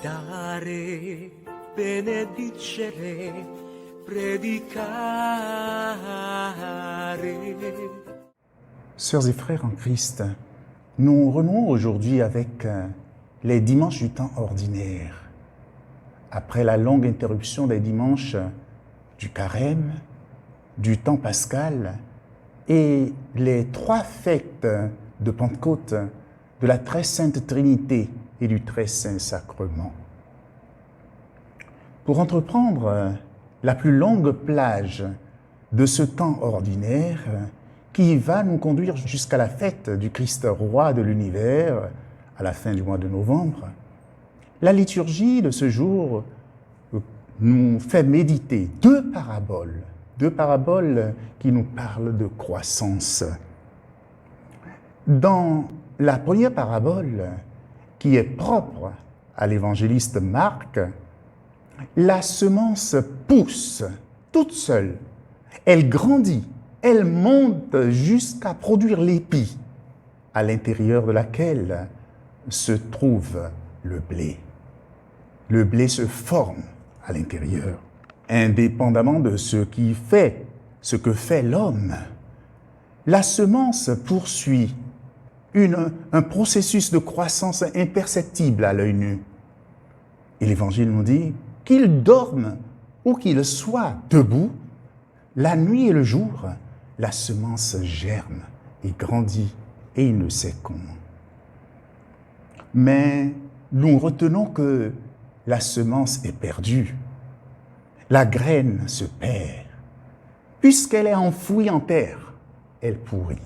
dare, benedicere, predicare. Sœurs et frères en Christ, nous renouons aujourd'hui avec les dimanches du temps ordinaire. Après la longue interruption des dimanches du carême, du temps pascal et les 3 fêtes de Pentecôte de la très sainte Trinité et du très saint sacrement. Pour entreprendre la plus longue plage de ce temps ordinaire qui va nous conduire jusqu'à la fête du Christ roi de l'univers à la fin du mois de novembre, la liturgie de ce jour nous fait méditer 2 paraboles qui nous parlent de croissance. Dans la première parabole, qui est propre à l'évangéliste Marc, la semence pousse toute seule, elle grandit, elle monte jusqu'à produire l'épi, à l'intérieur de laquelle se trouve le blé. Le blé se forme à l'intérieur, indépendamment de ce que fait l'homme. La semence poursuit un processus de croissance imperceptible à l'œil nu. Et l'Évangile nous dit qu'il dorme ou qu'il soit debout, la nuit et le jour, la semence germe et grandit et il ne sait comment. Mais nous retenons que la semence est perdue. La graine se perd. Puisqu'elle est enfouie en terre, elle pourrit.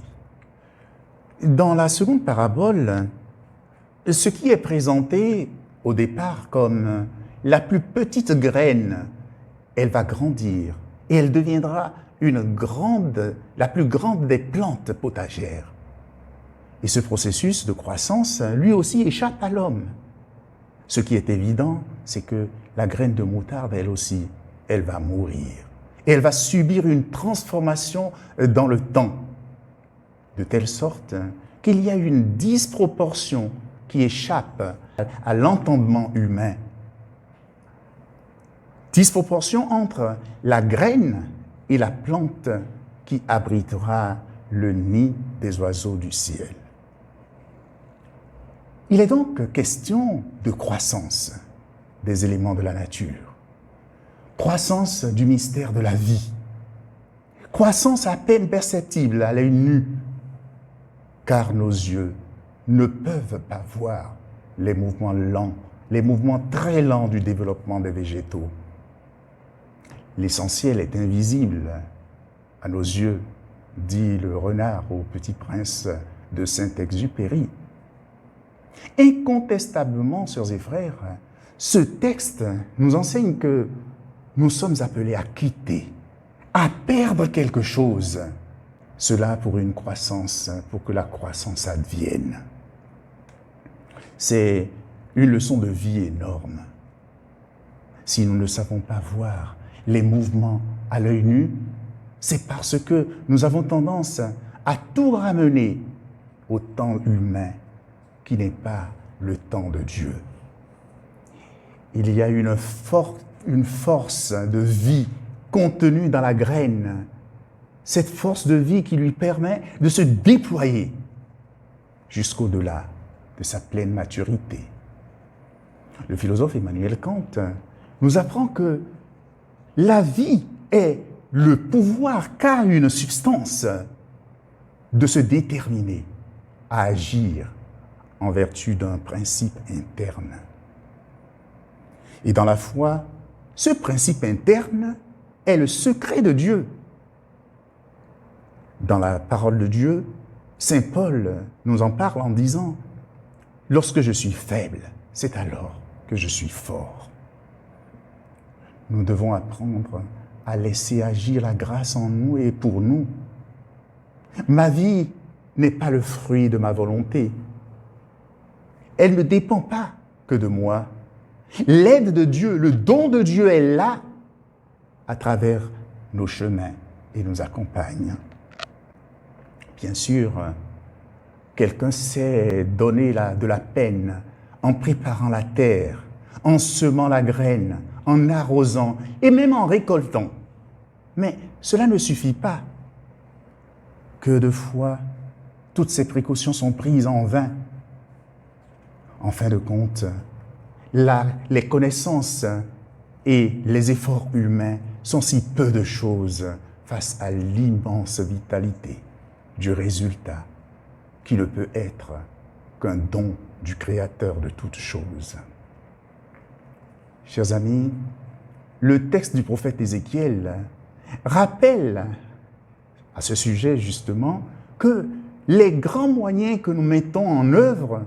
Dans la seconde parabole, ce qui est présenté au départ comme la plus petite graine, elle va grandir et elle deviendra la plus grande des plantes potagères. Et ce processus de croissance, lui aussi, échappe à l'homme. Ce qui est évident, c'est que la graine de moutarde, elle aussi, elle va mourir. Et elle va subir une transformation dans le temps, de telle sorte qu'il y a une disproportion qui échappe à l'entendement humain. Disproportion entre la graine et la plante qui abritera le nid des oiseaux du ciel. Il est donc question de croissance des éléments de la nature, croissance du mystère de la vie, croissance à peine perceptible à l'œil nu, car nos yeux ne peuvent pas voir les mouvements lents, les mouvements très lents du développement des végétaux. L'essentiel est invisible à nos yeux, dit le renard au Petit Prince de Saint-Exupéry. Incontestablement, sœurs et frères, ce texte nous enseigne que nous sommes appelés à quitter, à perdre quelque chose. Cela pour une croissance, pour que la croissance advienne. C'est une leçon de vie énorme. Si nous ne savons pas voir les mouvements à l'œil nu, c'est parce que nous avons tendance à tout ramener au temps humain, qui n'est pas le temps de Dieu. Il y a une force de vie contenue dans la graine, cette force de vie qui lui permet de se déployer jusqu'au-delà de sa pleine maturité. Le philosophe Emmanuel Kant nous apprend que la vie est le pouvoir qu'a une substance de se déterminer à agir en vertu d'un principe interne. Et dans la foi, ce principe interne est le secret de Dieu. Dans la parole de Dieu, saint Paul nous en parle en disant « Lorsque je suis faible, c'est alors que je suis fort ». Nous devons apprendre à laisser agir la grâce en nous et pour nous. Ma vie n'est pas le fruit de ma volonté. Elle ne dépend pas que de moi. L'aide de Dieu, le don de Dieu est là à travers nos chemins et nous accompagne. Bien sûr, quelqu'un sait donner de la peine en préparant la terre, en semant la graine, en arrosant et même en récoltant. Mais cela ne suffit pas. Que de fois, toutes ces précautions sont prises en vain. En fin de compte, les connaissances et les efforts humains sont si peu de choses face à l'immense vitalité du résultat qui ne peut être qu'un don du Créateur de toutes choses. Chers amis, le texte du prophète Ézéchiel rappelle à ce sujet justement que les grands moyens que nous mettons en œuvre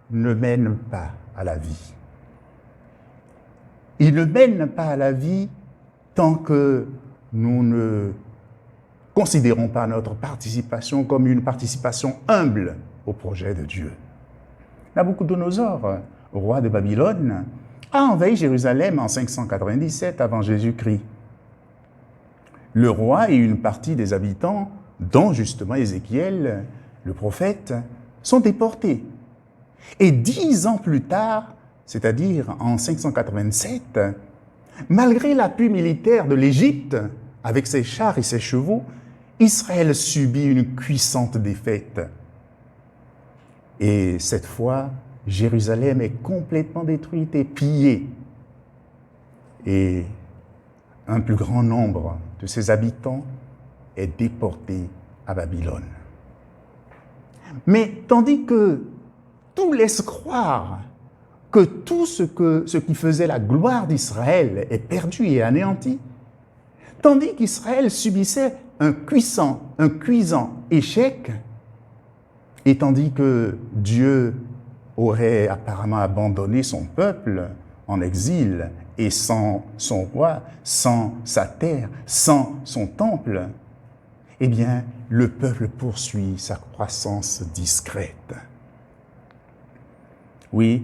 ne mènent pas à la vie. Ils ne mènent pas à la vie tant que nous ne considérons pas notre participation comme une participation humble au projet de Dieu. Nabuchodonosor, roi de Babylone, a envahi Jérusalem en 597 avant Jésus-Christ. Le roi et une partie des habitants, dont justement Ézéchiel, le prophète, sont déportés. Et 10 ans plus tard, c'est-à-dire en 587, malgré l'appui militaire de l'Égypte, avec ses chars et ses chevaux, Israël subit une cuisante défaite. Et cette fois, Jérusalem est complètement détruite et pillée. Et un plus grand nombre de ses habitants est déporté à Babylone. Mais tandis que tout laisse croire que tout ce qui faisait la gloire d'Israël est perdu et anéanti, tandis qu'Israël subissait un cuisant échec, et tandis que Dieu aurait apparemment abandonné son peuple en exil et sans son roi, sans sa terre, sans son temple, eh bien, le peuple poursuit sa croissance discrète. Oui,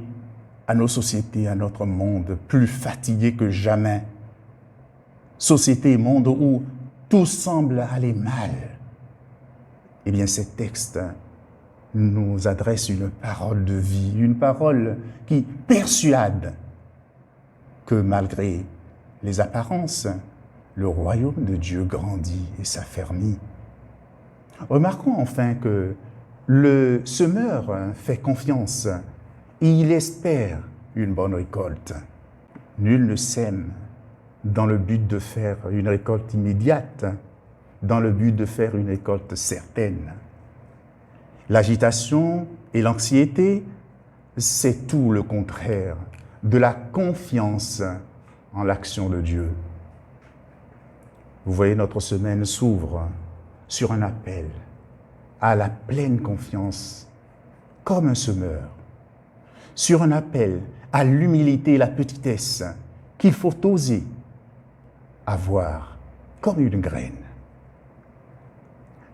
à nos sociétés, à notre monde, plus fatigués que jamais, société et monde où tout semble aller mal, eh bien, ces textes nous adressent une parole de vie, une parole qui persuade que malgré les apparences, le royaume de Dieu grandit et s'affermit. Remarquons enfin que le semeur fait confiance et il espère une bonne récolte. Nul ne sème dans le but de faire une récolte immédiate, dans le but de faire une récolte certaine. L'agitation et l'anxiété, c'est tout le contraire de la confiance en l'action de Dieu. Vous voyez, notre semaine s'ouvre sur un appel à la pleine confiance, comme un semeur, sur un appel à l'humilité et la petitesse qu'il faut oser avoir comme une graine.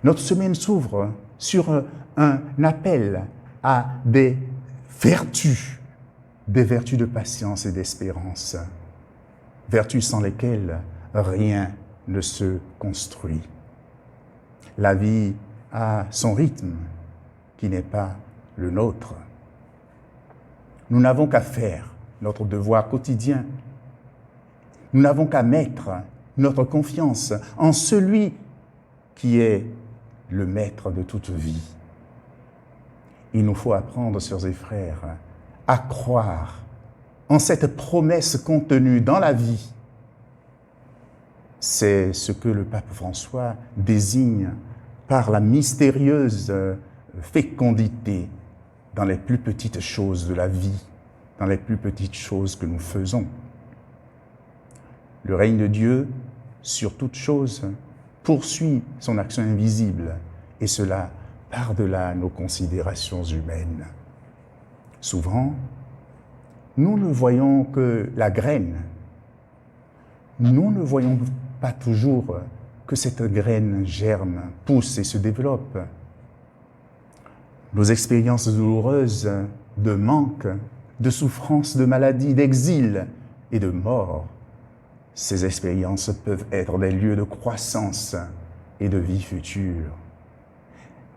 Notre semaine s'ouvre sur un appel à des vertus de patience et d'espérance, vertus sans lesquelles rien ne se construit. La vie a son rythme qui n'est pas le nôtre. Nous n'avons qu'à faire notre devoir quotidien. Nous n'avons qu'à mettre notre confiance en celui qui est le maître de toute vie. Il nous faut apprendre, sœurs et frères, à croire en cette promesse contenue dans la vie. C'est ce que le pape François désigne par la mystérieuse fécondité dans les plus petites choses de la vie, dans les plus petites choses que nous faisons. Le règne de Dieu, sur toute chose, poursuit son action invisible, et cela par-delà nos considérations humaines. Souvent, nous ne voyons que la graine. Nous ne voyons pas toujours que cette graine germe, pousse et se développe. Nos expériences douloureuses de manque, de souffrance, de maladie, d'exil et de mort, ces expériences peuvent être des lieux de croissance et de vie future.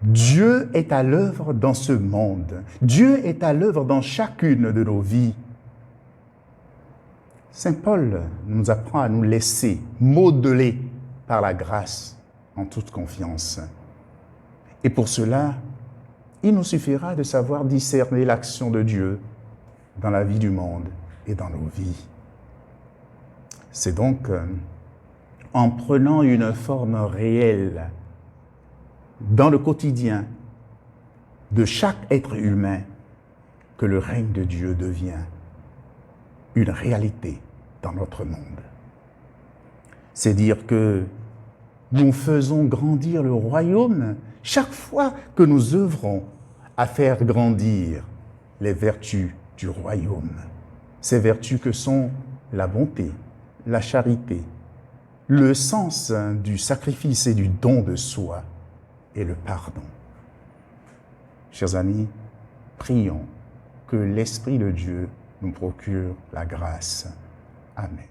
Dieu est à l'œuvre dans ce monde. Dieu est à l'œuvre dans chacune de nos vies. Saint Paul nous apprend à nous laisser modeler par la grâce en toute confiance. Et pour cela, il nous suffira de savoir discerner l'action de Dieu dans la vie du monde et dans nos vies. C'est donc en prenant une forme réelle dans le quotidien de chaque être humain que le règne de Dieu devient une réalité dans notre monde. C'est dire que nous faisons grandir le royaume chaque fois que nous œuvrons à faire grandir les vertus du royaume. Ces vertus que sont la bonté, la charité, le sens du sacrifice et du don de soi et le pardon. Chers amis, prions que l'Esprit de Dieu nous procure la grâce. Amen.